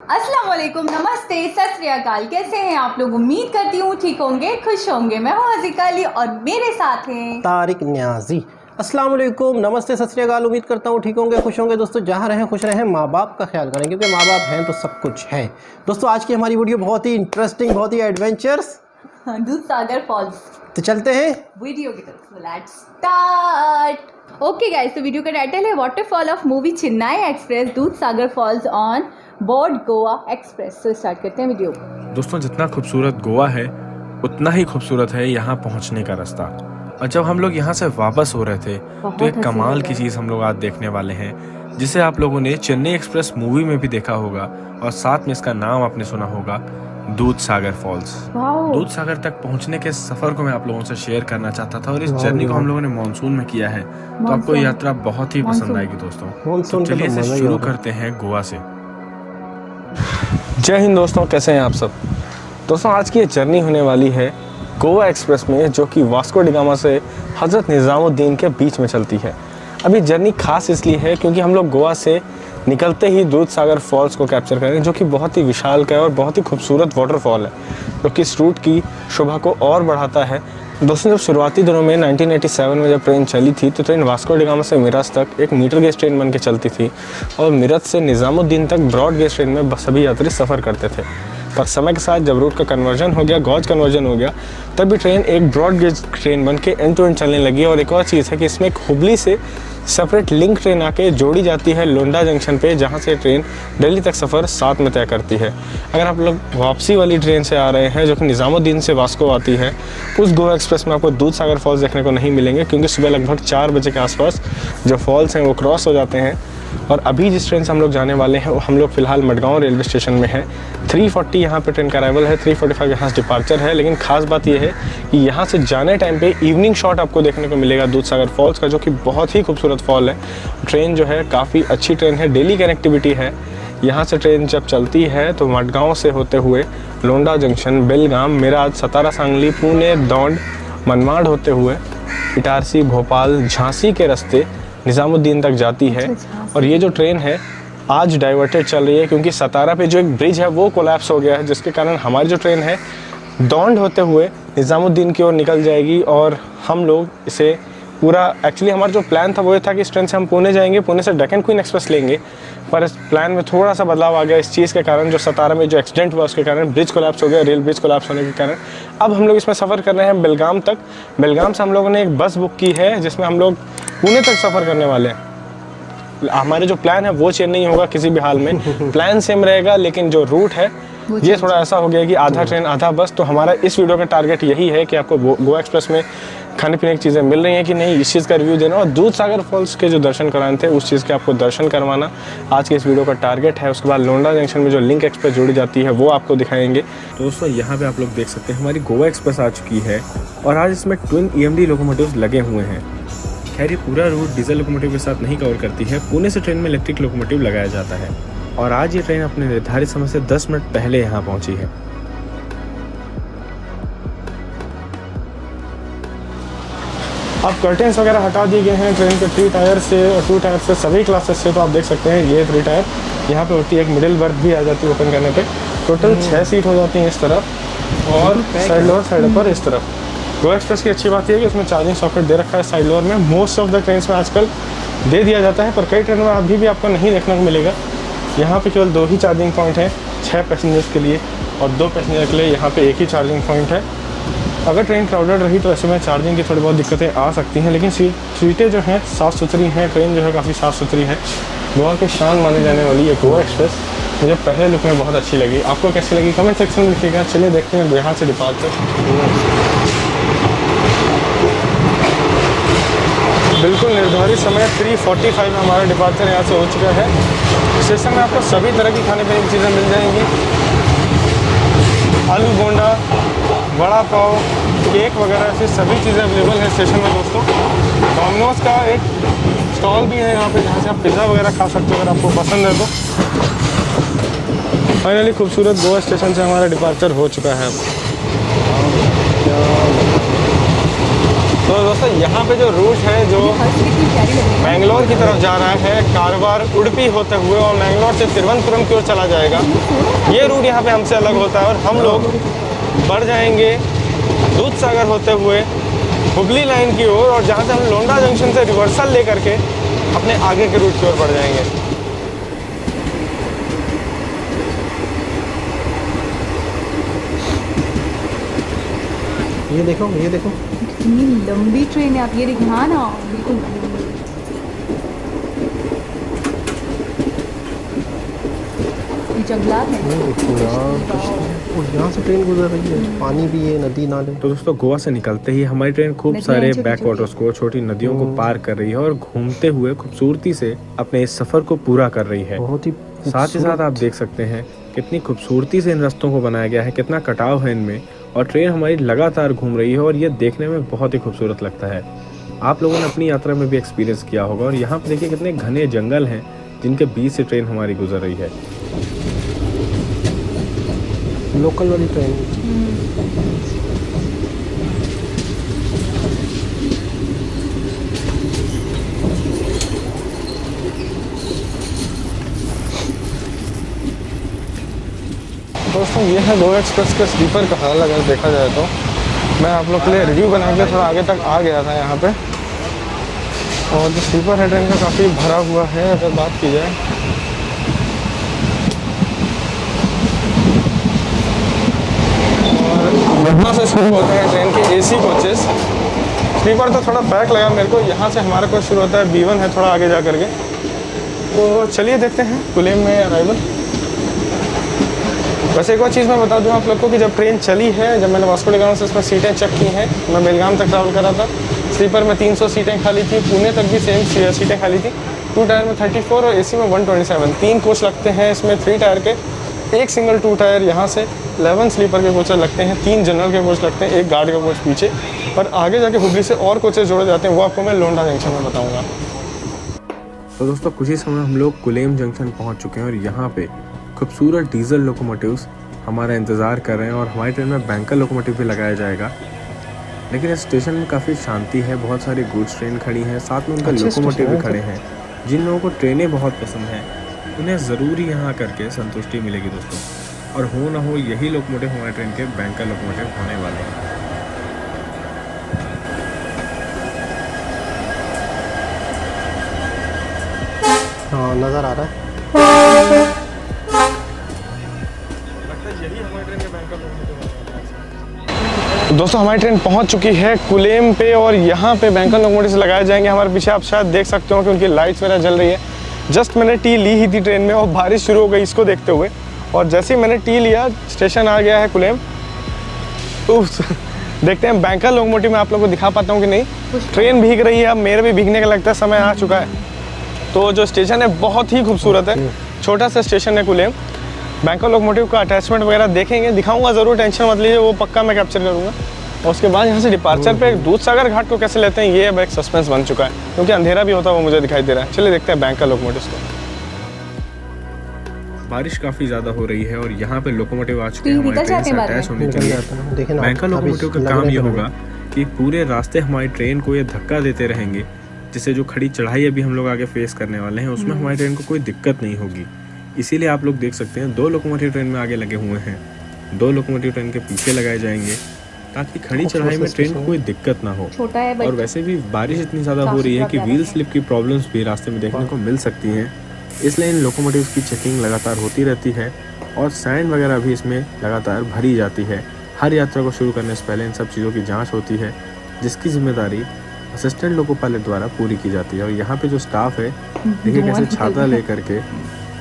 अस्सलाम वालेकुम, नमस्ते, सत श्री अकाल। कैसे हैं आप लोग? उम्मीद करती हूँ ठीक होंगे, खुश होंगे। मैं हूँ अज़ीका अली और मेरे साथ हैं तारिक न्याजी। अस्सलाम वालेकुम, नमस्ते, सत श्री अकाल। उम्मीद करता हूँ ठीक होंगे, खुश होंगे। दोस्तों जहाँ रहें खुश रहें, माँ बाप का ख्याल करें क्योंकि माँ बाप हैं तो सब कुछ है। दोस्तों आज की हमारी वीडियो बहुत ही इंटरेस्टिंग, बहुत ही एडवेंचर्स दूधसागर फॉल्स। तो चलते हैं वीडियो की तरफ। Let's start. ओके गाइस, तो वीडियो का टाइटल है waterfall of movie Chennai express Dudhsagar falls on board Goa express. तो स्टार्ट करते हैं वीडियो। दोस्तों जितना खूबसूरत गोवा है उतना ही खूबसूरत है यहाँ पहुँचने का रास्ता। और जब हम लोग यहाँ से वापस हो रहे थे तो एक कमाल की चीज़ हम लोग आज देखने वाले हैं, जिसे आप लोगों ने चेन्नई एक्सप्रेस मूवी में भी देखा होगा और साथ में इसका नाम आपने सुना होगा, दूधसागर फॉल्स। दूधसागर तक पहुँचने के सफ़र को मैं आप लोगों से शेयर करना चाहता था और इस जर्नी को हम लोगों ने मानसून में किया है, तो आपको यात्रा बहुत ही पसंद आएगी दोस्तों। तो चलिए इसे शुरू करते हैं गोवा से। जय हिंद दोस्तों, कैसे हैं आप सब? दोस्तों आज की ये जर्नी होने वाली है गोवा एक्सप्रेस में, जो कि वास्को डी गामा से हज़रत निज़ामुद्दीन के बीच में चलती है। अभी जर्नी खास इसलिए है क्योंकि हम लोग गोवा से निकलते ही दूधसागर फॉल्स को कैप्चर करेंगे, जो कि बहुत ही विशाल है और बहुत ही खूबसूरत वाटरफॉल है, जो कि इस रूट की शोभा को और बढ़ाता है। दोस्तों जब शुरुआती दिनों में 1987 में जब ट्रेन चली थी तो ट्रेन वास्को डी गामा से मिराज तक एक मीटर गेज ट्रेन बन के चलती थी और मिराज से निज़ामुद्दीन तक ब्रॉड गेज ट्रेन में सभी यात्री सफ़र करते थे। पर समय के साथ जब रूट का कन्वर्जन हो गया, गॉज कन्वर्जन हो गया, तब भी ट्रेन एक ब्रॉड गेज ट्रेन बन के एंड टू एंड चलने लगी। और एक और चीज़ है कि इसमें एक हुबली से सेपरेट लिंक ट्रेन आके जोड़ी जाती है लोंडा जंक्शन पे, जहाँ से ट्रेन दिल्ली तक सफ़र साथ में तय करती है। अगर आप लोग वापसी वाली ट्रेन से आ रहे हैं जो कि निज़ामुद्दीन से वास्को आती है, उस गोवा एक्सप्रेस में आपको दूधसागर फॉल्स देखने को नहीं मिलेंगे, क्योंकि सुबह लगभग 4 बजे के आसपास जो फॉल्स हैं वो क्रॉस हो जाते हैं। और अभी जिस ट्रेन से हम लोग जाने वाले हैं वो हम लोग फ़िलहाल मडगांव रेलवे स्टेशन में है। 3:40 यहाँ पे ट्रेन का अराइवल है, 3:45 यहाँ से डिपार्चर है। लेकिन खास बात ये है कि यहाँ से जाने टाइम पे इवनिंग शॉट आपको देखने को मिलेगा दूधसागर फॉल्स का, जो कि बहुत ही खूबसूरत फॉल है। ट्रेन जो है काफ़ी अच्छी ट्रेन है, डेली कनेक्टिविटी है। यहाँ से ट्रेन जब चलती है तो मडगांव से होते हुए लोंडा जंक्शन, बेलगाम, मिराज, सतारा, सांगली, पुणे, दौंड, मनमाड होते हुए इटारसी, भोपाल, झांसी के रास्ते निज़ामुद्दीन तक जाती है। और ये जो ट्रेन है आज डाइवर्टेड चल रही है क्योंकि सतारा पे जो एक ब्रिज है वो कोलैप्स हो गया है, जिसके कारण हमारी जो ट्रेन है दौंड होते हुए निज़ामुद्दीन की ओर निकल जाएगी। और हम लोग इसे पूरा एक्चुअली हमारा जो प्लान था वो ये था कि इस ट्रेन से हम पुणे जाएंगे, पुणे से डेक्कन क्वीन एक्सप्रेस लेंगे। पर इस प्लान में थोड़ा सा बदलाव आ गया इस चीज़ के कारण, जो सतारा में जो एक्सीडेंट हुआ उसके कारण ब्रिज कोलैप्स हो गया, रेल ब्रिज कोलैप्स होने के कारण। अब हम लोग इसमें सफ़र कर रहे हैं बेलगाम तक। बेलगाम से हम लोगों ने एक बस बुक की है जिसमें हम लोग पुणे तक सफ़र करने वाले हैं। हमारे जो प्लान है वो चेंज नहीं होगा किसी भी हाल में, प्लान सेम रहेगा, लेकिन जो रूट है ये थोड़ा ऐसा हो गया कि आधा ट्रेन आधा बस। तो हमारा इस वीडियो का टारगेट यही है कि आपको गोवा एक्सप्रेस में खाने पीने की चीज़ें मिल रही हैं कि नहीं, इस चीज़ का रिव्यू देना और दूधसागर फॉल्स के जो दर्शन कराने थे उस चीज़ के आपको दर्शन करवाना आज के इस वीडियो का टारगेट है। उसके बाद लोंडा जंक्शन में जो लिंक एक्सप्रेस जोड़ी जाती है वो आपको दिखाएंगे। तो दोस्तों यहाँ पे आप लोग देख सकते हैं हमारी गोवा एक्सप्रेस आ चुकी है और आज इसमें ट्विन EMD लोकोमोटिव्स लगे हुए हैं। खैर ये पूरा रूट डीजल लोकोमोटिव के साथ नहीं कवर करती है, पुणे से ट्रेन में इलेक्ट्रिक लोकोमोटिव लगाया जाता है। और आज ये ट्रेन अपने निर्धारित समय से 10 मिनट पहले यहाँ पहुँची है। अब कर्टेंस वगैरह हटा दिए गए हैं ट्रेन के 3 टायर से और 2 टायर से सभी क्लासेस से। तो आप देख सकते हैं ये 3 टायर यहाँ पे होती है, एक मिडिल बर्थ भी आ जाती है ओपन करने पे। टोटल 6 सीट हो जाती हैं इस तरफ और साइड लोअर साइड पर इस तरफ। गोवा एक्सप्रेस की अच्छी बात यह है कि उसमें चार्जिंग सॉकेट दे रखा है साइड लोअर में। मोस्ट ऑफ द ट्रेन में आजकल दे दिया जाता है, पर कई ट्रेन में अभी भी आपको नहीं देखने को मिलेगा। यहाँ पे केवल 2 ही चार्जिंग पॉइंट हैं 6 पैसेंजर्स के लिए और 2 पैसेंजर के लिए यहाँ पे एक ही चार्जिंग पॉइंट है। अगर ट्रेन क्राउडेड रही तो ऐसे में चार्जिंग की थोड़ी बहुत दिक्कतें आ सकती हैं, लेकिन सीटें जो हैं साफ़ सुथरी हैं, ट्रेन जो है काफ़ी साफ़ सुथरी है। गोवा की शान मानी जाने वाली ये गोवा एक्सप्रेस मुझे पहले लुक में बहुत अच्छी लगी। आपको कैसी लगी कमेंट सेक्शन में लिखिएगा। चलिए देखते हैं यहाँ से डिपार्चर। बिल्कुल निर्धारित समय 3:45 में हमारा डिपार्चर यहाँ से हो चुका है। स्टेशन में आपको सभी तरह की खाने पीने की चीज़ें मिल जाएंगी। आलू बोंडा, वड़ा पाव, केक वगैरह ऐसी सभी चीज़ें अवेलेबल हैं स्टेशन में दोस्तों। डोमिनोज का एक स्टॉल भी है यहाँ पे जहाँ से आप पिज़्ज़ा वगैरह खा सकते हो अगर आपको पसंद है तो। फाइनली खूबसूरत गोवा स्टेशन से हमारा डिपार्चर हो चुका है। तो दोस्तों यहाँ पे जो रूट है जो हर्ष कितनी प्यारी लग रही है। मैंगलोर की तरफ जा रहा है, कारवार उडुपी होते हुए और मैंगलोर से तिरुवनंतपुरम की ओर चला जाएगा। ये रूट यहाँ पे हमसे अलग होता है और हम लोग बढ़ जाएंगे दूधसागर होते हुए हुबली लाइन की ओर और जहाँ से हम लोंडा जंक्शन से रिवर्सल लेकर के अपने आगे के रूट की ओर बढ़ जाएंगे। ये देखो, ये देखो, कितनी लंबी ट्रेन है, आप ये देखिए। हाँ ना, बिल्कुल। ये जंगलात है। ये देखो यार, और यहाँ से ट्रेन गुजर रही है, पानी भी है, नदी नाले। तो दोस्तों गोवा से निकलते ही हमारी ट्रेन खूब नदियाँ सारे छोटी-छोटी। बैक वाटर्स को, छोटी नदियों को पार कर रही है और घूमते हुए खूबसूरती से अपने इस सफ़र को पूरा कर रही है। बहुत ही साथ ही साथ आप देख सकते हैं कितनी खूबसूरती से इन रास्तों को बनाया गया है, कितना कटाव है इनमें और ट्रेन हमारी लगातार घूम रही है और ये देखने में बहुत ही खूबसूरत लगता है। आप लोगों ने अपनी यात्रा में भी एक्सपीरियंस किया होगा और यहाँ पे देखिए कितने घने जंगल हैं जिनके बीच से ट्रेन हमारी गुजर रही है। लोकल वाली ट्रेन। दोस्तों ये है गोवा एक्सप्रेस के स्लीपर का हाल। अगर देखा जाए तो मैं आप लोग के लिए रिव्यू बना के थोड़ा आगे तक आ गया था यहाँ पे, और जो स्लीपर है ट्रेन का काफ़ी भरा हुआ है। अगर बात की जाए और पटना से शुरू होते हैं ट्रेन के एसी कोचेस। स्लीपर तो थोड़ा पैक लगा मेरे को। यहाँ से हमारा कोच शुरू होता है, B1 है थोड़ा आगे जा करके। तो चलिए देखते हैं कुलेम में अराइवल। वैसे एक और चीज़ मैं बता दूं आप लोग को कि जब ट्रेन चली है, जब मैंने वास्को डी गामा से इसमें सीटें चेक की हैं, मैं बेलगाम तक ट्रैवल कर रहा था, स्लीपर में 300 सीटें खाली थी, पुणे तक भी सेम सीटें खाली थी। 2 टायर में 34 और एसी में 127। 3 कोच लगते हैं इसमें 3 टायर के, एक सिंगल 2 टायर यहाँ से, 11 स्लीपर के कोचेस लगते हैं, 3 जनरल के कोच लगते हैं, एक गार्ड का कोच पीछे। और आगे जाके हुबली से और कोचेस जोड़े जाते हैं, वो आपको मैं लोंडा जंक्शन में बताऊँगा। तो दोस्तों कुछ ही समय हम लोग कुलेम जंक्शन पहुँच चुके हैं और यहाँ पे खूबसूरत डीजल लोकोमोटिव्स हमारा इंतज़ार कर रहे हैं और हमारी ट्रेन में बैंकर लोकोमोटिव भी लगाया जाएगा। लेकिन इस स्टेशन में काफ़ी शांति है, बहुत सारी गुड्स ट्रेन खड़ी हैं, साथ में उनका लोकोमोटिव भी खड़े हैं। जिन लोगों को ट्रेनें बहुत पसंद हैं उन्हें ज़रूर यहाँ करके संतुष्टि मिलेगी दोस्तों, और हो ना हो यही लोकोमोटिव हमारी ट्रेन के बैंकर लोकोमोटिव होने वाले हैं। हाँ, नज़र आ रहा है। दोस्तों हमारी ट्रेन पहुंच चुकी है कुलेम पे और यहाँ पे बैंकर लोकोमोटिव से लगाए जाएंगे। हमारे पीछे आप शायद देख सकते हो कि उनकी लाइट्स वगैरह जल रही है। जस्ट मैंने टी ली ही थी ट्रेन में और बारिश शुरू हो गई इसको देखते हुए, और जैसे ही मैंने टी लिया स्टेशन आ गया है कुलेम। तो देखते हैं बैंकर लोकोमोटिव में आप लोगों को दिखा पाता हूँ कि नहीं। ट्रेन भीग रही है, अब मेरे भी भीगने का लगता है समय आ चुका है। तो जो स्टेशन है बहुत ही खूबसूरत है, छोटा सा स्टेशन है कुलेम। बैंकर लोकोमोटिव का अटैचमेंट वगैरह देखेंगे, दिखाऊंगा ज़रूर, टेंशन मत लीजिए, वो पक्का मैं कैप्चर करूँगा। और उसके बाद यहाँ से डिपार्चर पे दूधसागर घाट को कैसे लेते हैं ये अब एक सस्पेंस बन चुका है, क्योंकि अंधेरा भी होता है वो मुझे दिखाई दे रहा है। चलिए देखते हैं बैंकर लोकोमोटिव को। बारिश काफ़ी ज़्यादा हो रही है और यहाँ पे लोकोमोटिव आ चुके हैं हमारे ट्रेन से अटैच होने के लिए। बैंकर लोकोमोटिव का काम ये होगा कि पूरे रास्ते हमारी ट्रेन को ये धक्का देते रहेंगे, जिससे जो खड़ी चढ़ाई अभी हम लोग आगे फेस करने वाले हैं उसमें हमारी ट्रेन को कोई दिक्कत नहीं होगी। इसीलिए आप लोग देख सकते हैं 2 लोकोमोटिव ट्रेन में आगे लगे हुए हैं, 2 लोकोमोटिव ट्रेन के पीछे लगाए जाएंगे ताकि खड़ी चढ़ाई में ट्रेन को कोई दिक्कत ना हो। छोटा है और वैसे भी बारिश इतनी ज़्यादा हो रही है कि व्हील स्लिप की प्रॉब्लम्स भी रास्ते में देखने को मिल सकती हैं, इसलिए इन लोकोमोटिव्स की चेकिंग लगातार होती रहती है और सैंड वगैरह भी इसमें लगातार भरी जाती है। हर यात्रा को शुरू करने से पहले इन सब चीज़ों की जाँच होती है, जिसकी जिम्मेदारी असिस्टेंट लोको पायलट द्वारा पूरी की जाती है। और यहाँ पे जो स्टाफ है देखिए कैसे छाता लेकर के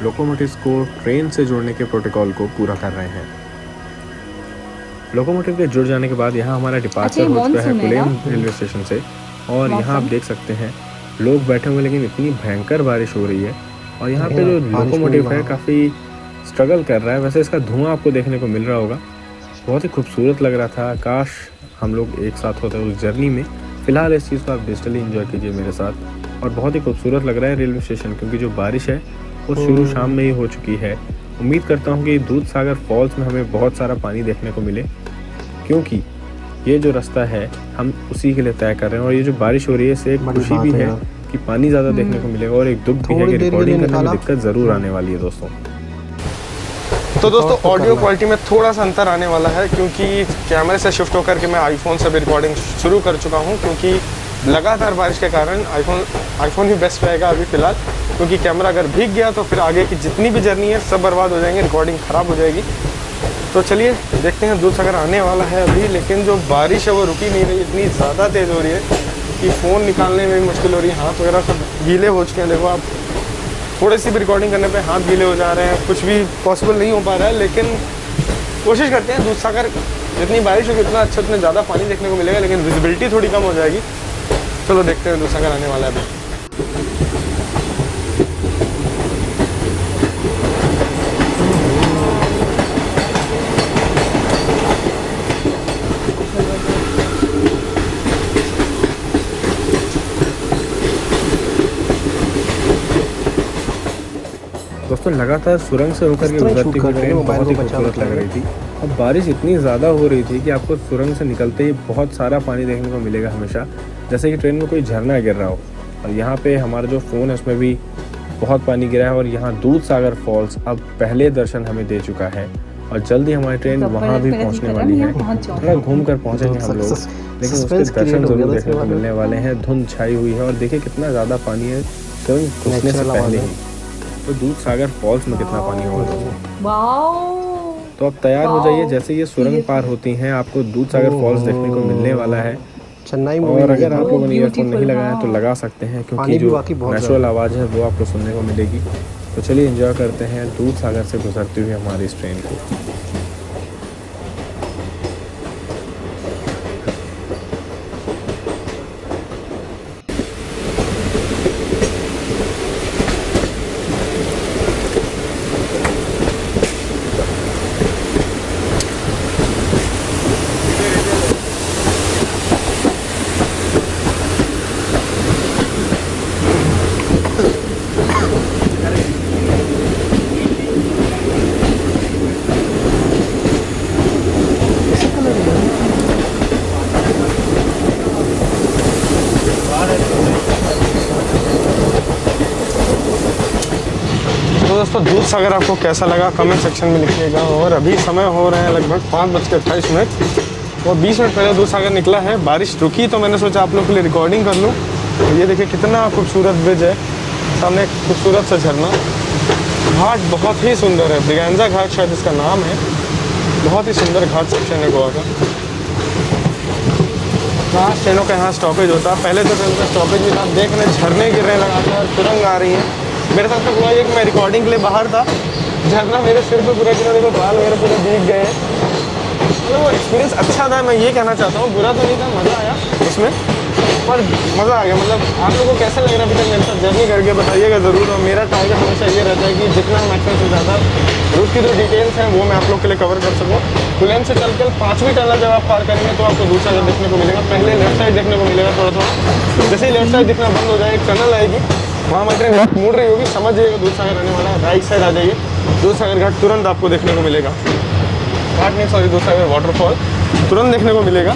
लोकोमोटिव्स को ट्रेन से जोड़ने के प्रोटोकॉल को पूरा कर रहे हैं। लोकोमोटिव के जुड़ जाने के बाद यहाँ हमारा डिपार्चर हो चुका है कुलेम रेलवे स्टेशन से, और यहाँ आप देख सकते हैं लोग बैठे हुए, लेकिन इतनी भयंकर बारिश हो रही है और यहाँ पे जो लोकोमोटिव है काफ़ी स्ट्रगल कर रहा है। वैसे इसका धुआं आपको देखने को मिल रहा होगा, बहुत ही खूबसूरत लग रहा था। काश हम लोग एक साथ होते उस जर्नी में। फ़िलहाल इस चीज़ को आप डिजिटली एंजॉय कीजिए मेरे साथ। और बहुत ही खूबसूरत लग रहा है रेलवे स्टेशन, क्योंकि जो बारिश है वो शुरू शाम में ही हो चुकी है। उम्मीद करता हूँ कि दूधसागर फॉल्स में हमें बहुत सारा पानी देखने को मिले, क्योंकि ये जो रास्ता है हम उसी के लिए तय कर रहे हैं। और ये जो बारिश हो रही है इससे एक बड़ी खुशी बात भी है है यार। कि पानी ज़्यादा देखने को मिलेगा, और एक दुख भी है थोड़ी कि देर के लिए रिकॉर्डिंग करने में निकाला। दिक्कत ज़रूर आने वाली है दोस्तों। तो दोस्तों तो ऑडियो करना। क्वालिटी में थोड़ा सा अंतर आने वाला है, क्योंकि कैमरे से शिफ्ट होकर के मैं आईफोन से भी रिकॉर्डिंग शुरू कर चुका हूं, क्योंकि लगातार बारिश के कारण आईफोन ही बेस्ट रहेगा अभी फ़िलहाल, क्योंकि कैमरा अगर भीग गया तो फिर आगे की जितनी भी जर्नी है सब बर्बाद हो जाएंगे, रिकॉर्डिंग ख़राब हो जाएगी। तो चलिए देखते हैं, दूधसागर आने वाला है अभी, लेकिन जो बारिश है वो रुकी नहीं रही, इतनी ज़्यादा तेज़ हो रही है कि फ़ोन निकालने में भी मुश्किल हो रही है। हाथ वगैरह सब गीले हो चुके हैं, देखो आप, थोड़ी सी भी रिकॉर्डिंग करने पे हाथ गीले हो जा रहे हैं, कुछ भी पॉसिबल नहीं हो पा रहा है। लेकिन कोशिश करते हैं, दूधसागर जितनी बारिश होगी उतना अच्छा, उतना ज़्यादा पानी देखने को मिलेगा, लेकिन विजिबिलिटी थोड़ी कम हो जाएगी। चलो देखते हैं, दूधसागर आने वाला है अभी। दोस्तों लगातार सुरंग से होकर के इस तरह गुजरती शूट कर हुई रहे हैं, ट्रेन मोबाइल बहुत ही को बचा खूबसूरत बचा लग के। रही थी। अब बारिश इतनी ज़्यादा हो रही थी कि आपको सुरंग से निकलते ही बहुत सारा पानी देखने को मिलेगा हमेशा, जैसे कि ट्रेन में कोई झरना गिर रहा हो। और यहाँ पे हमारा जो फ़ोन है उसमें भी बहुत पानी गिरा है, और यहाँ दूधसागर फॉल्स अब पहले दर्शन हमें दे चुका है, और जल्दी हमारी ट्रेन वहाँ भी पहुँचने वाली है। थोड़ा घूम कर पहुँचेंगे हम लोग, लेकिन उसके Suspense दर्शन create हो गया जरूर था देखने को इसके मिलने वाले हैं। धुंध छाई हुई है और देखिए कितना ज़्यादा पानी है सुरंग घुसने से Natural आवाज़ पहले है। ही। तो दूधसागर फॉल्स में कितना पानी होगा दोस्तों। वाओ, तो अब तैयार हो जाइए, जैसे ये सुरंग पार होती हैं आपको दूधसागर फॉल्स देखने को मिलने वाला है। चेन्नई मूवी और में अगर ये आप था। लोगों ने ईयरफोन नहीं beautiful, लगाया तो हाँ। लगा सकते हैं, क्योंकि पानी भी जो वाकई बहुत नेचुरल ज़्यादा आवाज़ है वो आपको सुनने को मिलेगी। तो चलिए एंजॉय करते हैं दूधसागर से गुजरती हुई हमारी इस ट्रेन को। तो दोस्तों दूधसागर आपको कैसा लगा कमेंट सेक्शन में लिखिएगा। और अभी समय हो रहे हैं लगभग 5:28 और 20 मिनट पहले दूधसागर निकला है। बारिश रुकी तो मैंने सोचा आप लोग के लिए रिकॉर्डिंग कर लूँ। तो ये देखिए कितना खूबसूरत ब्रिज है, सामने एक खूबसूरत सा झरना, घाट बहुत ही सुंदर है, ब्रिगेंजा घाट शायद इसका नाम है। बहुत ही सुंदर घाट सेक्शन है गोवा का। कहाँ ट्रेनों का यहाँ स्टॉपेज होता है, पहले तो ट्रेन का स्टॉपेज भी था। देख रहे झरने गिर रहे लगातार, सुरंग आ रही है। मेरे साथ तो हुआ ये कि मैं रिकॉर्डिंग के लिए बाहर था, झरना मेरे सिर पे पूरा गिरा, देखो बाल मेरे पूरे भीग गए हैं। मतलब वो एक्सपीरियंस अच्छा था, मैं ये कहना चाहता हूँ, बुरा तो नहीं था, मज़ा आया उसमें, पर मज़ा आ गया। मतलब आप लोगों को कैसा लग रहा है अभी तक मेरे साथ जर्नी करके बताइएगा ज़रूर। और मेरा टारगेट हमेशा ये रहता है कि जितना मैक्सिमम से ज़्यादा रूट की जो डिटेल्स हैं वो मैं आप लोग के लिए कवर कर सकूँ। कुलेन से चलकर 5वीं टनल जब आप पार करेंगे तो आपको दूसरा देखने को मिलेगा। पहले लेफ्ट साइड देखने को मिलेगा थोड़ा थोड़ा, जैसे ही लेफ्ट साइड दिखना बंद हो जाए एक टनल आएगी, वहाँ हमारी ट्रेन लेफ्ट मुड़ रही होगी, समझ जाइएगा दूधसागर आने वाला है। राइट साइड आ जाइए, दूधसागर घाट तुरंत आपको देखने को मिलेगा। घाट नहीं सॉरी, दूधसागर वाटरफॉल तुरंत देखने को मिलेगा।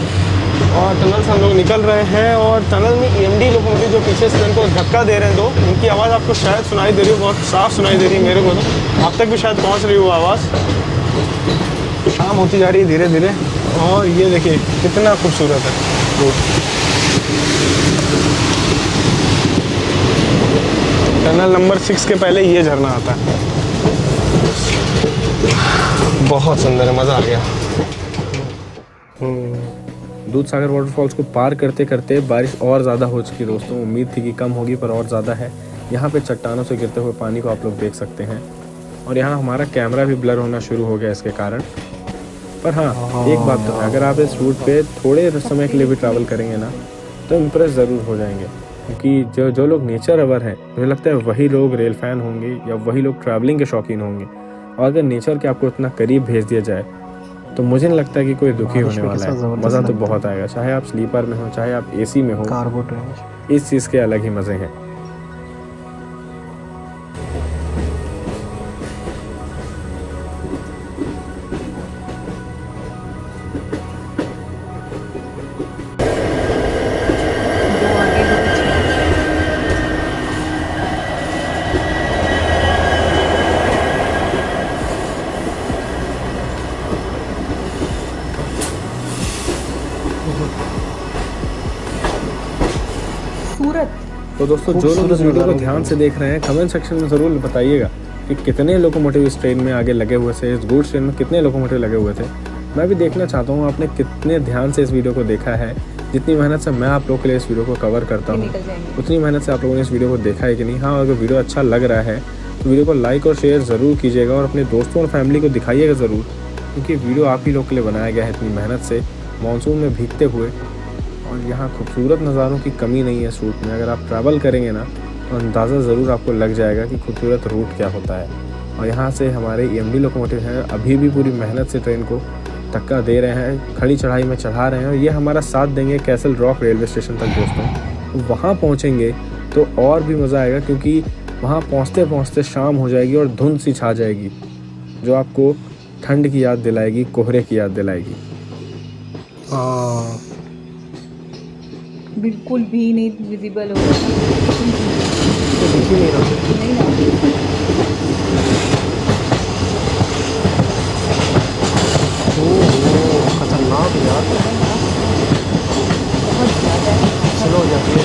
और टनल से हम लोग निकल रहे हैं, और टनल में EMD लोगों की जो पीछे से ट्रेन को धक्का दे रहे हैं दो, उनकी आवाज़ आपको शायद सुनाई दे रही हो, बहुत साफ सुनाई दे रही है मेरे को, तो आप तक भी शायद पहुंच रही हो आवाज़। शाम होती जा रही है धीरे धीरे, और ये देखिए कितना खूबसूरत है रोड। टनल नंबर 6 के पहले ये झरना आता है, बहुत सुंदर है, मज़ा आ गया। दूधसागर वाटरफॉल्स को पार करते करते बारिश और ज़्यादा हो चुकी दोस्तों। उम्मीद थी कि कम होगी पर और ज़्यादा है। यहाँ पे चट्टानों से गिरते हुए पानी को आप लोग देख सकते हैं, और यहाँ हमारा कैमरा भी ब्लर होना शुरू हो गया इसके कारण। पर हाँ, एक बात तो है, अगर आप इस रूट पे थोड़े समय के लिए भी ट्रैवल करेंगे ना तो इम्प्रेस ज़रूर हो जाएंगे, क्योंकि जो लोग नेचर अवर हैं मुझे लगता है वही लोग रेल फैन होंगे या वही लोग ट्रैवलिंग के शौकीन होंगे। और अगर नेचर के आपको इतना करीब भेज दिया जाए तो मुझे नहीं लगता कि कोई दुखी होने वाला है। मज़ा तो बहुत आएगा, चाहे आप स्लीपर में हो चाहे आप AC में हो, कार्गो ट्रेन। इस चीज़ के अलग ही मज़े हैं। तो दोस्तों जो लोग इस वीडियो को ध्यान से देख रहे हैं कमेंट सेक्शन में ज़रूर बताइएगा कि कितने लोकोमोटिव इस ट्रेन में आगे लगे हुए थे, इस गुड्स ट्रेन में कितने लोकोमोटिव लगे हुए थे। मैं भी देखना चाहता हूँ आपने कितने ध्यान से इस वीडियो को देखा है। जितनी मेहनत से मैं आप लोगों के लिए इस वीडियो को कवर करता हूँ उतनी मेहनत से आप लोगों ने इस वीडियो को देखा है कि नहीं। हाँ, अगर वीडियो अच्छा लग रहा है तो वीडियो को लाइक और शेयर ज़रूर कीजिएगा और अपने दोस्तों और फैमिली को दिखाइएगा ज़रूर, क्योंकि वीडियो आप ही लोग के लिए बनाया गया है इतनी मेहनत से, मानसून में भीगते हुए। और यहाँ खूबसूरत नज़ारों की कमी नहीं है सूट में। अगर आप ट्रैवल करेंगे ना तो अंदाज़ा ज़रूर आपको लग जाएगा कि खूबसूरत रूट क्या होता है। और यहाँ से हमारे EMD लोकोमोटिव हैं, अभी भी पूरी मेहनत से ट्रेन को धक्का दे रहे हैं, खड़ी चढ़ाई में चढ़ा रहे हैं। और ये हमारा साथ देंगे कैसल रॉक रेलवे स्टेशन तक दोस्तों। वहाँ पहुँचेंगे तो और भी मज़ा आएगा, क्योंकि वहाँ पहुँचते पहुँचते शाम हो जाएगी और धुंध सी छा जाएगी जो आपको ठंड की याद दिलाएगी, कोहरे की याद दिलाएगी। बिल्कुल भी नहीं विजिबल हो रहा नहीं ना। खतरनाक यार, बहुत ज़्यादा स्लो हो जाती है।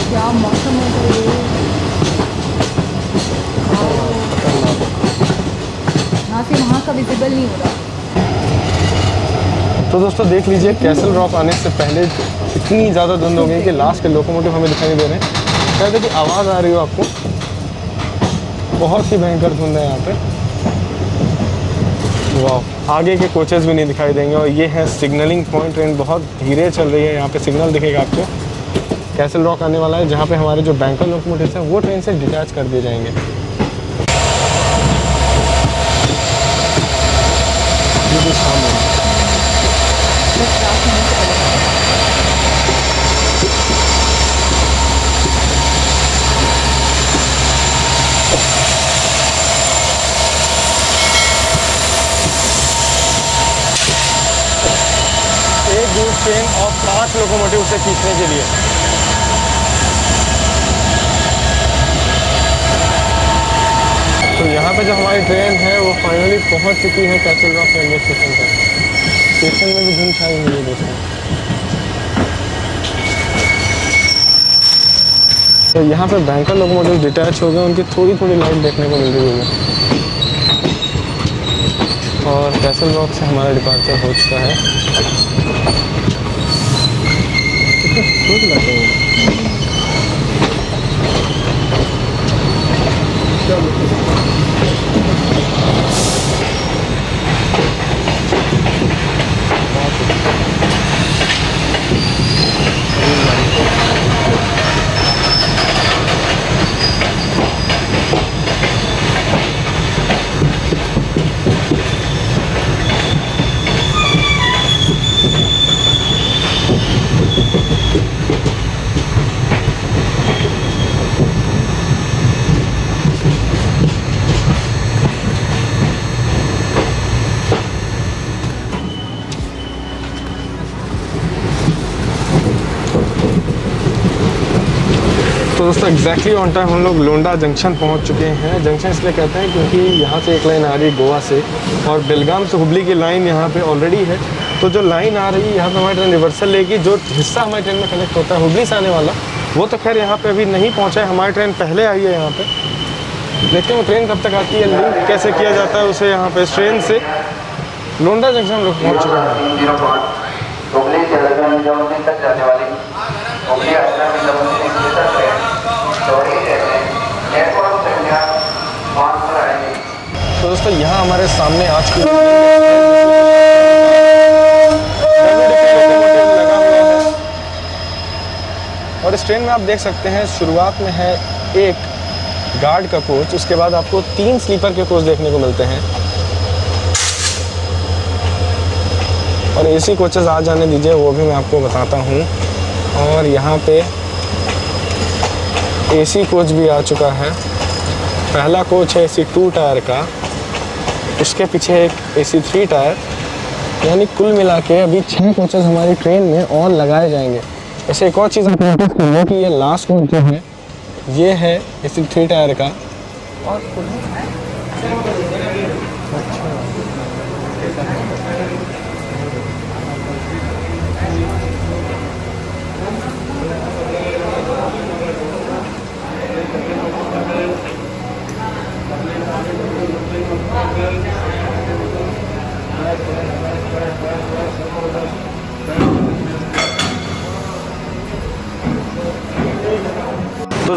क्या मौसम हो गया ये। यहाँ से वहाँ का विजिबल नहीं हो रहा। तो दोस्तों देख लीजिए, कैसल रॉक आने से पहले इतनी ज़्यादा धुंध हो गई कि लास्ट के लोकोमोटिव हमें दिखाई दे रहे हैं। शायद कि आवाज़ आ रही हो आपको, बहुत ही भयंकर धुंध है यहाँ पे। वाह, आगे के कोचेस भी नहीं दिखाई देंगे। और ये है सिग्नलिंग पॉइंट, ट्रेन बहुत धीरे चल रही है। यहाँ पे सिग्नल दिखेगा आपको। कैसल रॉक आने वाला है जहाँ पे हमारे जो बैंकर लोकोमोटिव्स हैं वो ट्रेन से डिटैच कर दिए जाएंगे। ये भी सामने एक दूर ट्रेन और 5 लोकोमोटिव से खींचने के लिए। तो यहाँ पे जो हमारी ट्रेन है वो फाइनली पहुँच चुकी है कैसल रॉक रेलवे स्टेशन पर। स्टेशन में भी धुंध छाई हुई है दोस्तों। तो यहाँ पे बैंकर लोकोमोटिव डिटैच हो गए, उनकी थोड़ी थोड़ी लाइट देखने को मिल रही होगी। और कैसल रॉक से हमारा डिपार्चर हो चुका है। कितने लगे हैं। तो दोस्तों एग्जैक्टली ऑन टाइम हम लोग लोंडा जंक्शन पहुंच चुके हैं। जंक्शन इसलिए कहते हैं क्योंकि यहाँ से एक लाइन आ रही है गोवा से, और बेलगाम से हुबली की लाइन यहाँ पे ऑलरेडी है। तो जो लाइन आ रही है यहाँ पे हमारी ट्रेन रिवर्सल लेगी। जो हिस्सा हमारी ट्रेन में कनेक्ट होता है हुबली से आने वाला, वो तो खैर यहाँ पे अभी नहीं पहुँचा है। हमारी ट्रेन पहले आई है यहाँ पे। देखते हैं ट्रेन कब तक आती है, लिंक कैसे किया जाता है उसे। यहाँ पे ट्रेन से लोंडा जंक्शन हम लोग पहुँच चुके हैं। तो दोस्तों यहाँ हमारे सामने आज की और इस ट्रेन में आप देख सकते हैं शुरुआत में है एक गार्ड का कोच, उसके बाद आपको 3 स्लीपर के कोच देखने को मिलते हैं। और एसी कोचेस आ जाने दीजिए, वो भी मैं आपको बताता हूँ। और यहाँ पे एसी कोच भी आ चुका है। पहला कोच है AC 2 टायर का, उसके पीछे एक AC 3 टायर, यानी कुल मिला के अभी 6 कोचेस हमारी ट्रेन में और लगाए जाएंगे। ऐसे एक और चीज़ आप नोटिस करिए कि ये लास्ट कोच जो है ये है AC 3 टायर का। और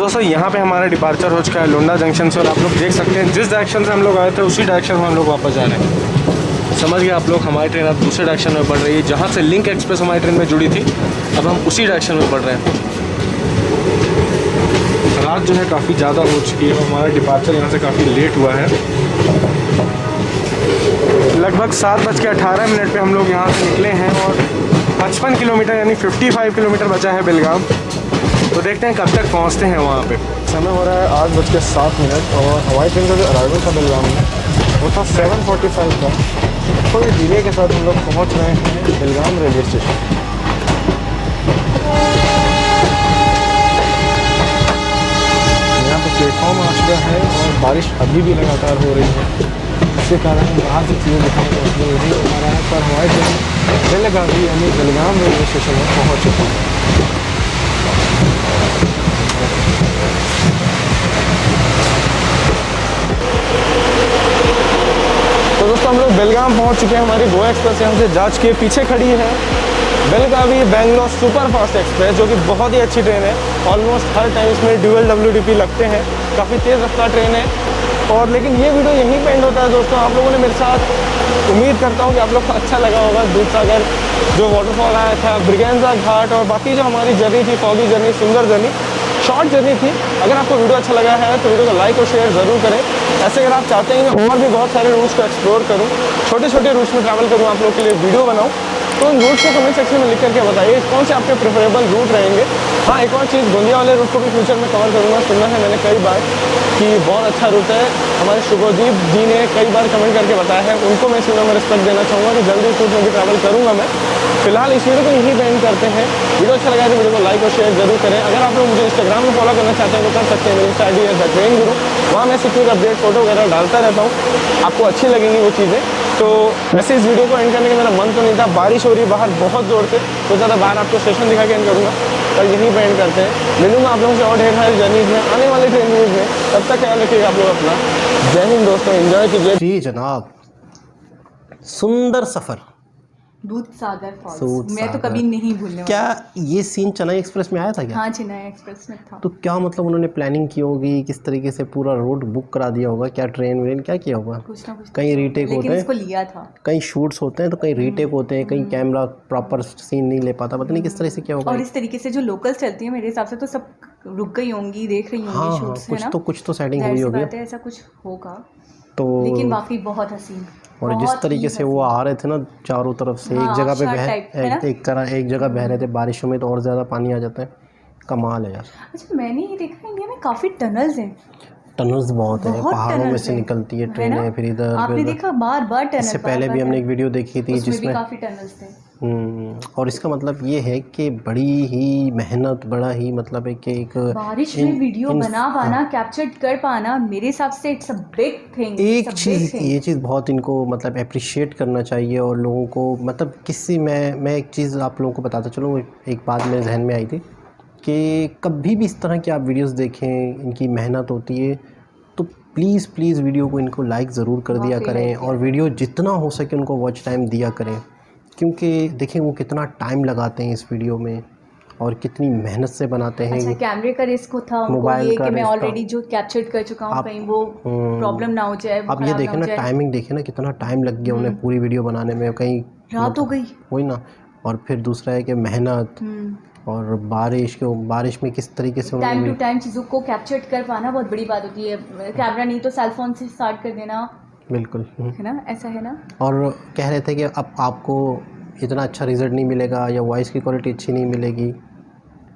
दोस्तों यहाँ पे हमारा डिपार्चर हो चुका है लोंडा जंक्शन से, और आप लोग देख सकते हैं जिस डायरेक्शन से हम लोग आए थे उसी डायरेक्शन में हम लोग वापस जा रहे हैं। समझ गए आप लोग, हमारी ट्रेन अब दूसरे डायरेक्शन में बढ़ रही है। जहाँ से लिंक एक्सप्रेस हमारी ट्रेन में जुड़ी थी, अब हम उसी डायरेक्शन में बढ़ रहे हैं। रात जो है काफ़ी ज़्यादा हो चुकी है, हमारा डिपार्चर यहाँ से काफ़ी लेट हुआ है। लगभग 7:18 पे हम लोग यहाँ से निकले हैं और 55 किलोमीटर यानी 55 किलोमीटर बचा है बेलगाम। तो देखते हैं कब तक पहुँचते हैं वहाँ पे। समय हो रहा है 8:07 और हवाई ट्रेन का जो अराइवल था बेलगाम में वो था 7:45 का। थोड़ी डिले के साथ हम लोग पहुँच रहे हैं बेलगाम रेलवे स्टेशन। यहाँ पे प्लेटफॉर्म आ चुका है और बारिश अभी भी लगातार हो रही है, इसके कारण बाहर से चीज़ें दिखाने का मतलब नहीं हो रहा है। पर हमारी ट्रेन बेलगावी यानी बेलगाम रेलवे स्टेशन में पहुँच चुकी है। तो दोस्तों हम लोग बेलगाम पहुँच चुके हैं। हमारी गोवा एक्सप्रेस यहाँ से जा चुकी है, पीछे खड़ी है Belagavi Bangalore super fast express, जो कि बहुत ही अच्छी ट्रेन है। ऑलमोस्ट हर टाइम इसमें ड्यूअल WDP लगते हैं, काफ़ी तेज़ रफ्तार ट्रेन है। और लेकिन ये वीडियो यहीं पे एंड होता है दोस्तों। आप लोगों ने मेरे साथ, उम्मीद करता हूँ कि आप लोग को अच्छा लगा होगा। दूधसागर जो वाटरफॉल आया था, ब्रिगेंजा घाट और बाकी जो हमारी जर्नी थी, फॉगी जर्नी, सुंदर जर्नी, शॉर्ट जर्नी थी। अगर आपको वीडियो अच्छा लगा है तो वीडियो को लाइक और शेयर ज़रूर करें। ऐसे अगर आप चाहते हैं कि और भी बहुत सारे रूट्स को एक्सप्लोर करूँ, छोटे छोटे रूट्स में ट्रैवल करूँ, आप लोग के लिए वीडियो बनाऊँ, तो उन रूट्स को कमेंट सेक्शन में लिख करके बताइए कौन से आपके प्रेफरेबल रूट रहेंगे। हाँ, एक और चीज़, गोंदिया वाले रूट को भी फ्यूचर में कवर करूँगा। सुना है मैंने कई बार कि बहुत अच्छा रूट है। हमारे शुभदीप जी ने कई बार कमेंट करके बताया है, उनको मैं इसमें रिस्पेक्ट देना चाहूँगा कि जल्दी इस रूट में भी ट्रैवल करूँगा मैं। फिलहाल इस वीडियो को यहीं बैंड करते हैं। वीडियो अच्छा लगा तो वीडियो को लाइक और शेयर जरूर करें। अगर आप लोग मुझे इंस्टाग्राम में फॉलो करना चाहते हैं तो कर सकते हैं। मेरी इंस्टा ID है द ट्रेन गुरु, वहाँ मैं सिक्योर अपडेट फोटो वगैरह डालता रहता हूँ, आपको अच्छी लगेंगी वो चीज़ें। तो वैसे इस वीडियो को एंड करने का मेरा मन तो नहीं था, बारिश हो रही है बाहर बहुत ज़ोर से, तो ज़्यादा बाहर आपको स्टेशन दिखा के एंड करूँगा, पर यहीं पे एंड करते हैं। मिलूँगा आप लोगों से और ढेर सारी जर्नीज में, आने वाले ट्रेन न्यूज़ में। तब तक ख्याल रखिएगा आप लोग अपना। जय हिंद दोस्तों, एंजॉय कीजिए। जी जनाब, सुंदर सफ़र। दूधसागर फॉल्स दूधसागर। मैं तो कभी नहीं भूलने वाली। क्या ये सीन चेन्नई एक्सप्रेस में आया था क्या? हाँ, चेन्नई एक्सप्रेस में था। तो क्या मतलब उन्होंने प्लानिंग की होगी, किस तरीके से पूरा रोड बुक करा दिया होगा, क्या ट्रेन व्रेन क्या किया होगा? कुछ ना कुछ कहीं रीटेक होते लेकिन हैं, इसको लिया था। कहीं शूट्स होते हैं तो कहीं रीटेक होते हैं, कहीं कैमरा प्रॉपर सीन नहीं ले पाता, पता नहीं किस तरह से क्या होगा। और इस तरीके से जो लोकल्स चलती है मेरे हिसाब से तो सब रुक गई होंगी, देख रही होंगी हाँ शूट्स, है ना? कुछ तो सेटिंग जाहिर हुई सी होगी। बात है, ऐसा कुछ होगा। तो लेकिन वाकई बहुत हसीन, और जिस बहुत तरीके ही से वो हसीन। आ रहे थे ना चारों तरफ से, हाँ, एक जगह पे आबशार बह टाइप, है ना? एक जगह बह रहे थे, बारिशों में तो और ज़्यादा पानी आ जाता है। कमाल है यार। अच्छा, मैंने ये देखा इंडिया में काफी टनल्स हैं, टनल्स बहुत है, बहुत पहाड़ों में टनल्स से हैं, निकलती है है ट्रेनें, ना? फिर इधर आपने फिर देखा बार बार टनल, इससे पहले भी हमने एक वीडियो देखी थी उसमें भी जिसमें काफी टनल्स थे। और इसका मतलब ये है कि बड़ी ही मेहनत, बड़ा ही मतलब है कि एक बारिश में वीडियो बना पाना, कैप्चर कर पाना, मेरे हिसाब से इट्स अ बिग थिंग। एक चीज़, ये चीज़ बहुत इनको मतलब अप्रिशिएट करना चाहिए और लोगों को मतलब किसी मैं एक चीज़ आप लोगों को बताता चलूँ। एक बात मेरे जहन में आई थी कि कभी भी इस तरह की आप वीडियोस देखें, इनकी मेहनत होती है, तो प्लीज़ वीडियो को इनको लाइक ज़रूर कर दिया करें और वीडियो जितना हो सके उनको वॉच टाइम दिया करें, क्योंकि देखें वो कितना टाइम लगाते हैं इस वीडियो में और कितनी मेहनत से बनाते हैं। अच्छा, कैमरे का रिस्क था उनको, मोबाइल ये का कि मैं रिस्क था। ऑलरेडी जो कैप्चर कर चुका हूँ कहीं वो प्रॉब्लम ना हो जाए, वो अब ये खराब ना देखें हो ना, जाए। टाइमिंग देखें ना, कितना टाइम लग गया उन्हें पूरी वीडियो बनाने में, कहीं रात हो गई। वही ना। और फिर दूसरा है कि मेहनत और बारिश में किस तरीके से टाइम उन्होंने टू टाइम चीज़ों को कैप्चर कर पाना बहुत बड़ी बात होती है। कैमरा नहीं तो सेल फोन से स्टार्ट कर देना, बिल्कुल है ना? ऐसा है ना? और कह रहे थे कि अब आपको इतना अच्छा रिज़ल्ट नहीं मिलेगा या वॉइस की क्वालिटी अच्छी नहीं मिलेगी,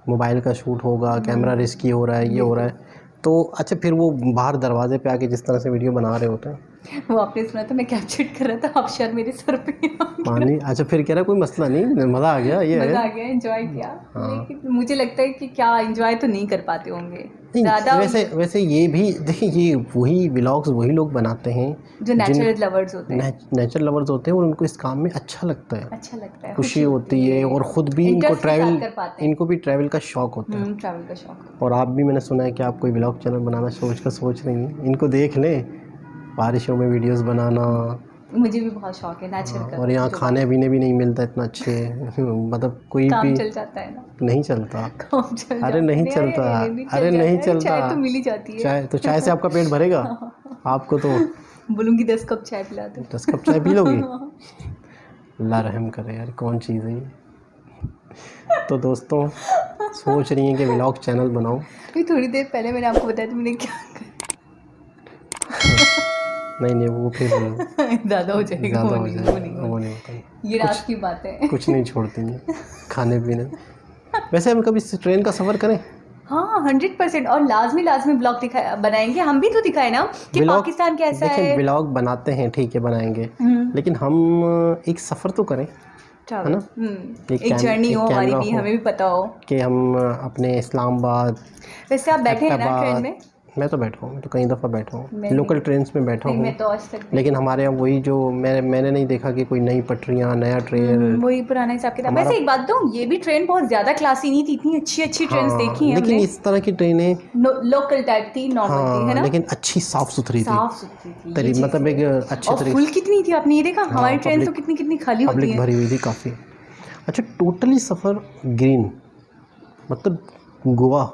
मोबाइल का शूट होगा, कैमरा रिस्की हो रहा है, ये हो रहा है। तो अच्छा, फिर वो बाहर दरवाजे पे आके जिस तरह से वीडियो बना रहे होते हैं, वो आपने सुना था मैं कैप्चर कर रहा था, आबशार मेरे सर पे पानी। अच्छा, फिर कह रहा कोई मसला नहीं, मज़ा आ गया, ये मज़ा है। आ गया, एंजॉय किया। हाँ। लेकिन मुझे लगता है कि क्या एंजॉय तो नहीं कर पाते होंगे नहीं, ज़्यादा, वैसे ये भी देखिए, ये वही व्लॉग्स वही लोग बनाते हैं जो नेचुरल लवर्स होते हैं, नेचर लवर्स होते हैं और उनको इस काम में अच्छा लगता है, अच्छा लगता है, खुशी होती है और ख़ुद भी इनको भी ट्रैवल का शौक़ होता है। ट्रैवल का शौक। और आप भी, मैंने सुना है कि आप कोई व्लॉग चैनल बनाना सोच रही हैं, इनको देख लें, बारिशों में वीडियोस बनाना, मुझे भी बहुत शौक है नेचर का। और यहाँ खाने पीने भी नहीं मिलता इतना अच्छे मतलब कोई काम भी चल जाता है ना। नहीं चलता। काम चल अरे नहीं जाता है, चलता, अरे अरे नहीं जाता है, चलता। चाय तो मिल ही जाती है। चाय तो चाय से आपका पेट भरेगा? आपको तो बोलूँगी 10 कप चाय पिला दो। 10 कप चाय पी लोगे? अल्लाह रहम करे यार, कौन चीज़ है ये। तो दोस्तों सोच रही हैं कि व्लॉग चैनल बनाऊं। अभी थोड़ी देर पहले मैंने आपको बताया था मैंने क्या नहीं वो फिर ज़्यादा हो जाएगा। ज़्यादा वो हो नहीं, जाएगा, वो नहीं, वो नहीं होता। ये रात की बात है। कुछ नहीं छोड़ती हैं खाने पीने। वैसे हम कभी ट्रेन का सफ़र करें? हाँ 100%। और लाजमी ब्लॉग बनाएंगे। हम भी तो दिखाए ना कि व्लॉग पाकिस्तान कैसा देखिए, है। व्लॉग बनाते हैं ठीक है, बनाएंगे, लेकिन हम एक सफ़र तो करें, है ना? एक जर्नी हो हमारी भी, हमें भी पता हो कि हम अपने इस्लामाबाद। वैसे आप बैठे हैं ना ट्रेन में? मैं तो बैठा हूँ, तो कई दफ़ा बैठा हूँ, मैं लोकल ट्रेन्स में बैठा हूँ। मैं तो आज तक लेकिन हमारे यहाँ वही जो मैंने नहीं देखा कि कोई नई पटरियाँ, नया ट्रेन। वही पुराना हिसाब किताब। वैसे एक बात दूँ, ये भी ट्रेन बहुत ज़्यादा क्लासी नहीं थी, इतनी अच्छी ट्रेन देखी हैं लेकिन हमने। इस तरह की ट्रेनें लोकल टाइप थी, नॉर्मल थी, है ना? लेकिन अच्छी साफ़ सुथरी थी, साफ सुथरी थी, मतलब एक अच्छे और तरीके। फुल कितनी थी आपने ये देखा? हमारी ट्रेन तो कितनी खाली होती पब्लिक है। भरी हुई थी काफ़ी। अच्छा, टोटली सफ़र ग्रीन, मतलब गोवा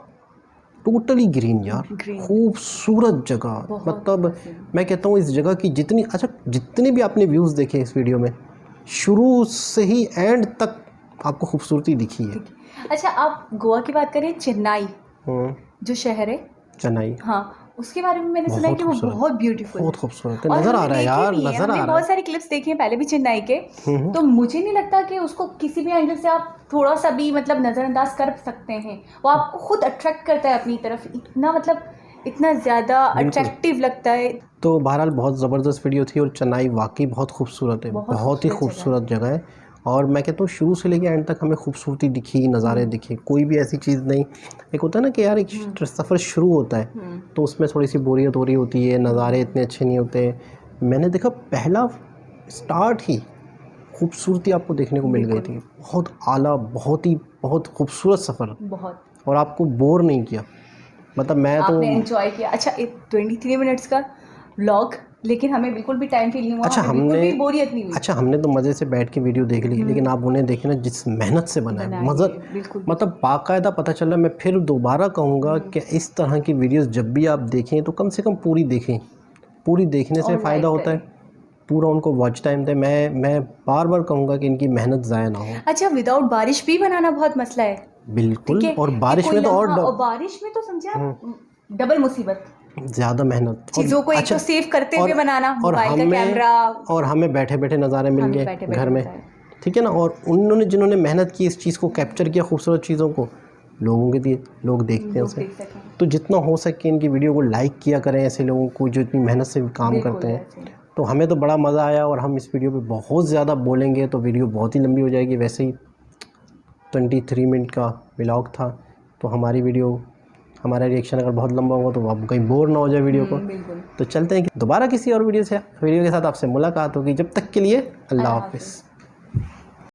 टोटली ग्रीन यार, खूबसूरत जगह। मतलब मैं कहता हूँ इस जगह की जितने भी आपने व्यूज़ देखे इस वीडियो में, शुरू से ही एंड तक आपको खूबसूरती दिखी है। अच्छा, आप गोवा की बात करें, चेन्नई जो शहर है, चेन्नई, हाँ, उसके बारे में मैंने सुना है कि वो बहुत ब्यूटीफुल, बहुत खूबसूरत है। नज़र आ रहा है यार, नज़र आ रहा है। बहुत सारी क्लिप्स देखी हैं पहले भी चेन्नई के। तो मुझे नहीं लगता कि उसको किसी भी एंगल से आप थोड़ा सा भी मतलब नज़रअंदाज कर सकते हैं। वो आपको खुद अट्रैक्ट करता है अपनी तरफ, इतना मतलब इतना ज़्यादा अट्रैक्टिव लगता है। तो बहरहाल बहुत ज़बरदस्त वीडियो थी, और चेन्नई वाकई बहुत खूबसूरत है, बहुत ही खूबसूरत जगह है। और मैं कहता हूँ शुरू से लेकर एंड तक हमें खूबसूरती दिखी, नज़ारे दिखे, कोई भी ऐसी चीज़ नहीं। एक होता है ना कि यार एक सफ़र शुरू होता है तो उसमें थोड़ी सी बोरियत हो रही होती है, नज़ारे इतने अच्छे नहीं होते। मैंने देखा पहला स्टार्ट ही खूबसूरती आपको देखने को मिल गई थी, बहुत आला, बहुत खूबसूरत सफ़र, बहुत, और आपको बोर नहीं किया। मतलब मैं तो आपने एंजॉय किया। अच्छा, 23 मिनट्स का व्लॉग, लेकिन हमें बिल्कुल भी टाइम फील नहीं हुआ। अच्छा, बिल्कुल भी बोरियत नहीं हुई। अच्छा, हमने तो मज़े से बैठ के वीडियो देख ली, लेकिन आप उन्हें देखें ना जिस मेहनत से बना है, मतलब बाकायदा पता चला। मैं फिर दोबारा कहूँगा कि इस तरह की वीडियोस जब भी आप देखें तो कम से कम पूरी देखें। पूरी देखने से फ़ायदा होता है, पूरा उनको वॉच टाइम दें। मैं बार बार कहूँगा कि इनकी मेहनत ज़ाया ना हो। अच्छा, विदाउट बारिश भी बनाना बहुत मसला है। बिल्कुल, और बारिश में तो और बारिश में तो समझे आप डबल मुसीबत, ज़्यादा मेहनत, चीज़ों को एक तो सेव करते हुए बनाना, मोबाइल का कैमरा, और हमें बैठे बैठे नज़ारे मिल गए घर में, ठीक है ना। और उन्होंने जिन्होंने मेहनत की, इस चीज़ को कैप्चर किया, खूबसूरत चीज़ों को लोगों के दिए, लोग देखते हैं उसे। तो जितना हो सके इनकी वीडियो को लाइक किया करें, ऐसे लोगों को जो इतनी मेहनत से काम करते हैं। तो हमें तो बड़ा मज़ा आया, और हम इस वीडियो पे बहुत ज़्यादा बोलेंगे तो वीडियो बहुत ही लंबी हो जाएगी। वैसे ही 23 मिनट का व्लॉग था, तो हमारा रिएक्शन अगर बहुत लंबा होगा तो आप कहीं बोर ना हो जाए वीडियो को। तो चलते हैं कि दोबारा किसी और वीडियो के साथ आपसे मुलाकात होगी। जब तक के लिए अल्लाह हाफ़िज़।